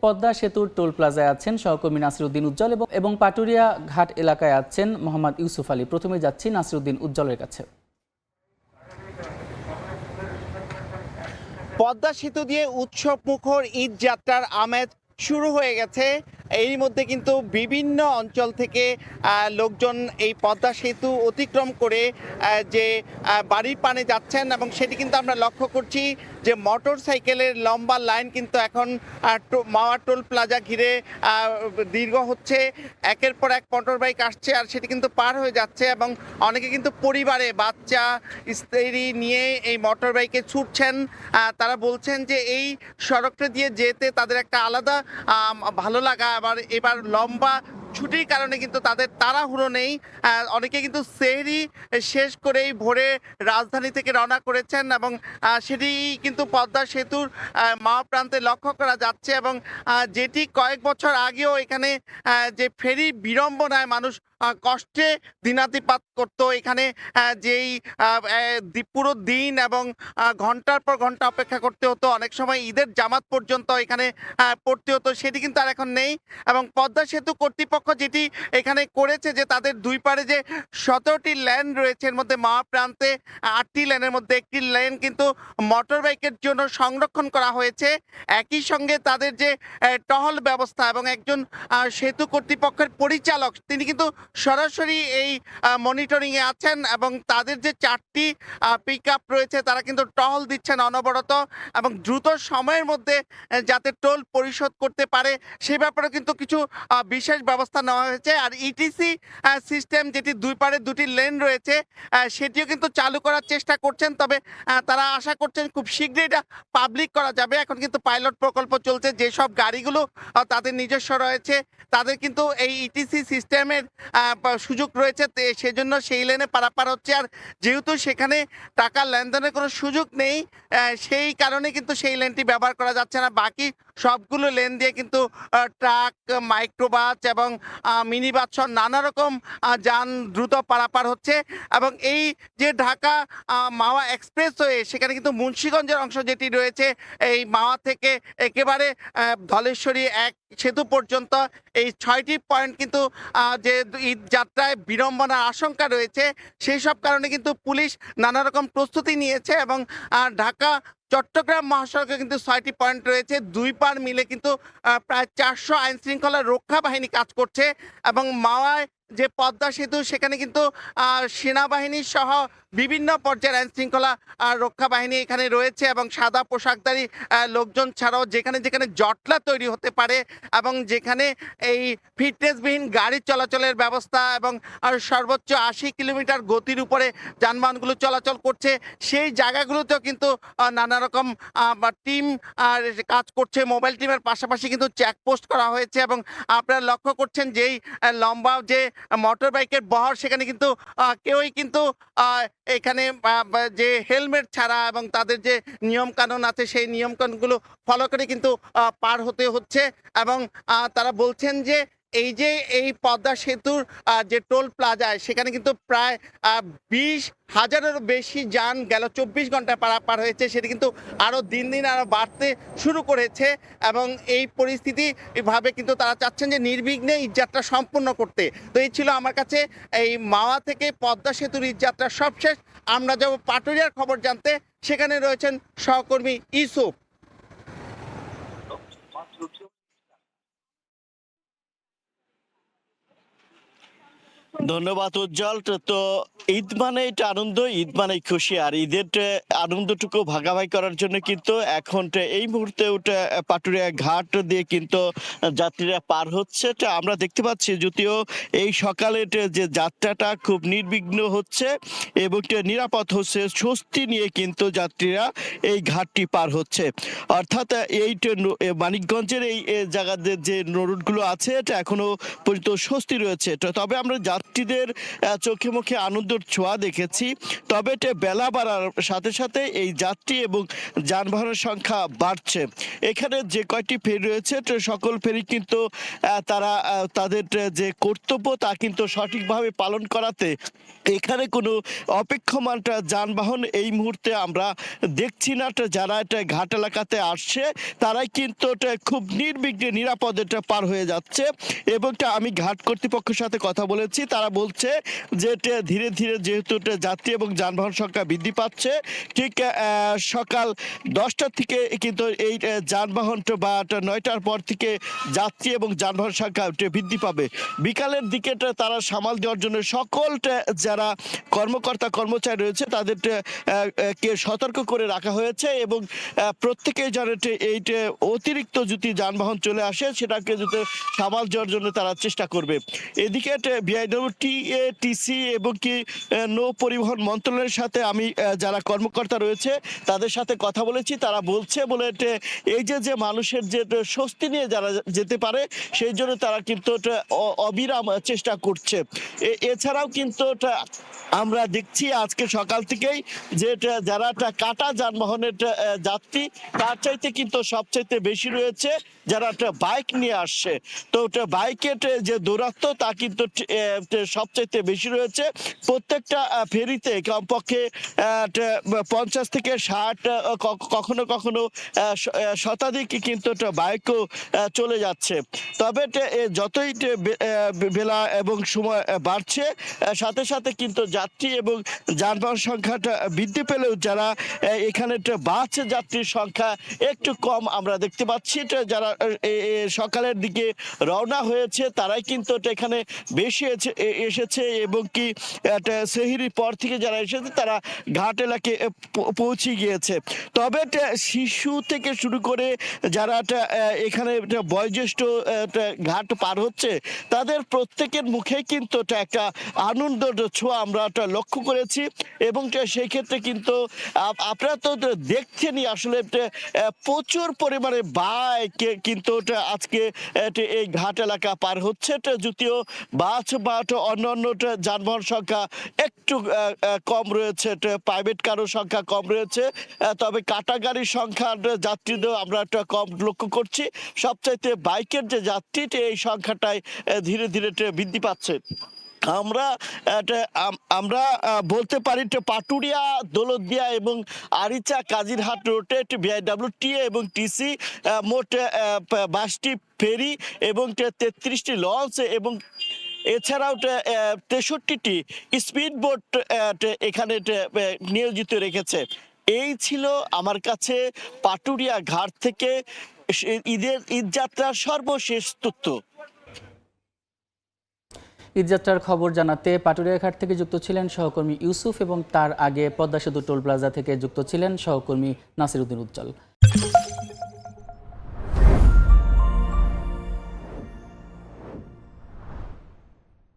পদ্মা সেতুর টোল প্লাজায় আছেন সহকর্মী নাসিরউদ্দিন উজ্জ্বল এবং পাটুরিয়া ঘাট এলাকায় আছেন মোহাম্মদ ইউসুফ আলী। প্রথমে যাচ্ছি নাসিরউদ্দিন উজ্জ্বলের কাছে। পদ্মা সেতু দিয়ে উৎসব মুখর ঈদ যাত্রার আমেজ শুরু হয়ে গেছে। এর মধ্যে কিন্তু বিভিন্ন অঞ্চল থেকে লোকজন এই পদ্মা সেতু অতিক্রম করে যে বাড়ির পানে যাচ্ছেন এবং সেটি কিন্তু আমরা লক্ষ্য করছি যে মোটর সাইকেলের লম্বা লাইন কিন্তু এখন মাওয়া টোল প্লাজা ঘিরে দীর্ঘ হচ্ছে। একের পর এক মোটর বাইক আসছে আর সেটি কিন্তু পার হয়ে যাচ্ছে এবং অনেকে কিন্তু পরিবারে বাচ্চা স্ত্রী নিয়ে এই মোটর বাইকে ছুটছেন। তারা বলছেন যে এই সড়কটা দিয়ে যেতে তাদের একটা আলাদা ভালো লাগা। আবার এবার লম্বা ছুটির কারণে কিন্তু তাদের তাড়াহুড়ো নেই। অনেকে কিন্তু সেহরি শেষ করেই ভোরে রাজধানী থেকে রওনা করেছেন এবং সেটি কিন্তু পদ্মা সেতুর মাওয়া প্রান্তে লক্ষ্য করা যাচ্ছে এবং যেটি কয়েক বছর আগেও এখানে যে ফেরি বিড়ম্বনায় মানুষ কষ্টে দিনাতিপাত করতো, এখানে যেই পুরো দিন এবং ঘন্টার পর ঘন্টা অপেক্ষা করতে হতো, অনেক সময় ঈদের জামাত পর্যন্ত এখানে পড়তে হতো, সেটি কিন্তু আর এখন নেই। এবং পদ্মা সেতু কর্তৃপক্ষ যেটি এখানে করেছে যে তাদের দুই পারে যে 17টি লেন রয়েছে, এর মধ্যে মাওয়া প্রান্তে 8টি লেনের মধ্যে একটি লেন কিন্তু মোটর বাইকের জন্য সংরক্ষণ করা হয়েছে। একই সঙ্গে তাদের যে টহল ব্যবস্থা এবং একজন সেতু কর্তৃপক্ষের পরিচালক তিনি কিন্তু সরাসরি এই মনিটরিংয়ে আছেন এবং তাদের যে 4টি পিক আপ রয়েছে তারা কিন্তু টহল দিচ্ছেন অনবরত এবং দ্রুত সময়ের মধ্যে যাতে টোল পরিশোধ করতে পারে সে ব্যাপারে কিন্তু কিছু বিশেষ ব্যবস্থা নেওয়া হয়েছে। আর ইটিসি সিস্টেম যেটি দুই পারে দুটি লেন রয়েছে সেটিও কিন্তু চালু করার চেষ্টা করছেন, তবে তারা আশা করছেন খুব শীঘ্রই এটা পাবলিক করা যাবে। এখন কিন্তু পাইলট প্রকল্প চলছে, যেসব গাড়িগুলো তাদের নিজস্ব রয়েছে তাদের কিন্তু এই ইটিসি সিস্টেমের সুযোগ রয়েছে, সেজন্য সেই লেনে পারাপার হচ্ছে। আর যেহেতু সেখানে টাকা লেনদেনের কোনো সুযোগ নেই সেই কারণে কিন্তু সেই লেনটি ব্যবহার করা যাচ্ছে না। বাকি সবগুলো লেন দিয়ে কিন্তু ট্রাক, মাইক্রোবাস এবং মিনি বাস সহ নানা রকম যান দ্রুত পারাপার হচ্ছে। এবং এই যে ঢাকা মাওয়া এক্সপ্রেসওয়ে সেখানে কিন্তু মুন্সিগঞ্জের অংশ যেটি রয়েছে এই মাওয়া থেকে একেবারে ধলেশ্বরী এক সেতু পর্যন্ত এই 6টি পয়েন্ট কিন্তু যে ঈদ যাত্রায় বিড়ম্বনার আশঙ্কা রয়েছে সেই সব কারণে কিন্তু পুলিশ নানা রকম প্রস্তুতি নিয়েছে এবং ঢাকা চট্টগ্রাম মহাসড়কে কিন্তু 6টি পয়েন্ট রয়েছে। দুই পার মিলে কিন্তু প্রায় 400 আইন শৃঙ্খলা রক্ষা বাহিনী কাজ করছে এবং মাওয়ায় যে পদ্মা সেতু সেখানে কিন্তু সেনাবাহিনী সহ বিভিন্ন পর্যায়ের আইন শৃঙ্খলা রক্ষা বাহিনী এখানে রয়েছে এবং সাদা পোশাকধারী লোকজন ছাড়াও যেখানে যেখানে জটলা তৈরি হতে পারে এবং যেখানে এই ফিটনেসবিহীন গাড়ি চলাচলের ব্যবস্থা এবং সর্বোচ্চ 80 কিলোমিটার গতির উপরে যানবাহনগুলো চলাচল করছে সেই জায়গাগুলোতেও কিন্তু নানা রকম টিম কাজ করছে। মোবাইল টিমের পাশাপাশি কিন্তু চেকপোস্ট করা হয়েছে এবং আপনারা লক্ষ্য করছেন যেই লম্বা যে মোটর বাইকের বহর সেখানে কিন্তু কেউই কিন্তু এখানে যে হেলমেট ছাড়া এবং তাদের যে নিয়ম কানুন আছে সেই নিয়ম কানুনগুলো ফলো করে কিন্তু পার হতে হচ্ছে এবং তারা বলছেন যে এই যে এই পদ্মা সেতুর যে টোল প্লাজায় সেখানে কিন্তু প্রায় 20,000-এরও বেশি যান গেল 24 ঘন্টায় পারাপার হয়েছে, সেটি কিন্তু আরও দিন দিন আরও বাড়তে শুরু করেছে এবং এই পরিস্থিতি এভাবে কিন্তু তারা চাচ্ছেন যে নির্বিঘ্নে ঈদযাত্রা সম্পূর্ণ করতে। তো এই ছিল আমার কাছে এই মাওয়া থেকে পদ্মা সেতুর ঈদযাত্রা সবশেষ। আমরা যাব পাটুরিয়ার খবর জানতে, সেখানে রয়েছেন সহকর্মী ইউসুফ। ধন্যবাদ উজ্জ্বল। তো ঈদ মানে এটা আনন্দ, ঈদ মানে খুশি, আর ঈদের আনন্দটুকু ভাগাভাগি করার জন্য কিন্তু এখন এই মুহূর্তে ওটা পাটুরিয়া ঘাট দিয়ে কিন্তু যাত্রীরা পার হচ্ছে। আমরা দেখতে পাচ্ছি যদিও এই সকালে যে যাত্রাটা খুব নির্বিঘ্ন হচ্ছে এবং নিরাপদ হচ্ছে, স্বস্তি নিয়ে কিন্তু যাত্রীরা এই ঘাটটি পার হচ্ছে। অর্থাৎ এই মানিকগঞ্জের এই জায়গাতে যে রোডগুলো আছে এটা এখনো পর্যন্ত স্বস্তি রয়েছে। তবে আমরা যাত্রীদের চোখে মুখে আনন্দের ছোঁয়া দেখেছি। তবে বেলা বাড়ার সাথে সাথে এই যাত্রী এবং যানবাহনের সংখ্যা বাড়ছে। এখানে যে কয়টি ফেরি রয়েছে সকল ফেরি কিন্তু তারা তাদের যে কর্তব্য তা কিন্তু সঠিকভাবে পালন করাতে এখানে কোনো অপেক্ষমান যানবাহন এই মুহূর্তে আমরা দেখছি না। যারা এটা ঘাট এলাকাতে আসছে তারাই কিন্তু খুব নির্বিঘ্নে নিরাপদে পার হয়ে যাচ্ছে। এবং আমি ঘাট কর্তৃপক্ষের সাথে কথা বলেছি, তারা বলছে যে ধীরে ধীরে যেহেতু যাত্রী এবং যানবাহন সংখ্যা বৃদ্ধি পাচ্ছে, ঠিক সকাল 10টার থেকে কিন্তু এই যানবাহন বা 9টার পর থেকে যাত্রী এবং যানবাহন সংখ্যা বৃদ্ধি পাবে। বিকালের দিকে তারা সামাল দেওয়ার জন্য সকল যারা কর্মকর্তা কর্মচারী রয়েছে তাদের কে সতর্ক করে রাখা হয়েছে এবং প্রত্যেকেই জানে এই অতিরিক্ত যদি যানবাহন চলে আসে সেটাকে যদি সামাল দেওয়ার জন্য তারা চেষ্টা করবে। এদিকে বিআইডব্লিউটিসি এবং কি নৌ পরিবহন মন্ত্রণালয়ের সাথে আমি যারা কর্মকর্তা রয়েছে তাদের সাথে কথা বলেছি, তারা বলছে বলে এই যে মানুষের যে স্বস্তি নিয়ে যারা যেতে পারে সেই জন্য তারা কিন্তু অবিরাম চেষ্টা করছে। এছাড়াও কিন্তু আমরা দেখছি আজকে সকাল থেকেই যে যারা কাটা যানবাহনের যাত্রী তার চাইতে কিন্তু সবচাইতে বেশি রয়েছে যারা বাইক নিয়ে আসছে। তো বাইকের যে দূরত্ব তা কিন্তু সবচাইতে বেশি রয়েছে। প্রত্যেকটা ফেরিতে কমপক্ষে 50 থেকে 60 কখনো কখনো শতাধিক কিন্তু বাইকও চলে যাচ্ছে। তবে যতই বেলা এবং সময় বাড়ছে সাথে সাথে কিন্তু যাত্রী এবং যানবাহন সংখ্যাটা বৃদ্ধি পেলেও যারা এখানে বাস যাত্রীর সংখ্যা একটু কম আমরা দেখতে পাচ্ছি। যারা সকালের দিকে রওনা হয়েছে তারাই কিন্তু এখানে বেশি এসেছে এবং কি সেহরির পর থেকে যারা এসেছে তারা ঘাট এলাকায় পৌঁছে গিয়েছে। তবে শিশু থেকে শুরু করে যারা এখানে বয়োজ্যেষ্ঠ ঘাট পার হচ্ছে তাদের প্রত্যেকের মুখে কিন্তু একটা আনন্দ ছোঁয়া আমরা লক্ষ্য করেছি। এবং সেই ক্ষেত্রে কিন্তু আপনারা তো দেখছেনই আসলে প্রচুর পরিমাণে বাইক কিন্তু আজকে এই ঘাট এলাকা পার হচ্ছে। যদিও বাস বা অন্যান্য যানবাহন সংখ্যা একটু কম রয়েছে, প্রাইভেট কারও সংখ্যা কম রয়েছে, তবে কাটা গাড়ির সংখ্যা যাত্রীদের আমরা একটা কম লক্ষ্য করছি। সবচাইতে বাইকের যে যাত্রী এই সংখ্যাটাই ধীরে ধীরে বৃদ্ধি পাচ্ছে। আমরা বলতে পারি পাটুরিয়া, দৌলতদিয়া এবং আরিচা কাজিরহাট রোডে বিআইডব্লিউটিএ এবং টিসি মোট 22টি ফেরি এবং 33টি লঞ্চ এবং এছাড়াও 63টি স্পিড বোট এখানে নিয়োজিত রেখেছে। এই ছিল আমার কাছে পাটুরিয়া ঘাট থেকে ঈদযাত্রার সর্বশেষ তথ্য। ঈদযাত্রার খবর জানাতে পাটুরিয়া ঘাট থেকে যুক্ত ছিলেন সহকর্মী ইউসুফ এবং তার আগে পদ্মা সেতু টোল প্লাজা থেকে যুক্ত ছিলেন সহকর্মী নাসিরউদ্দিন উজ্জ্বল।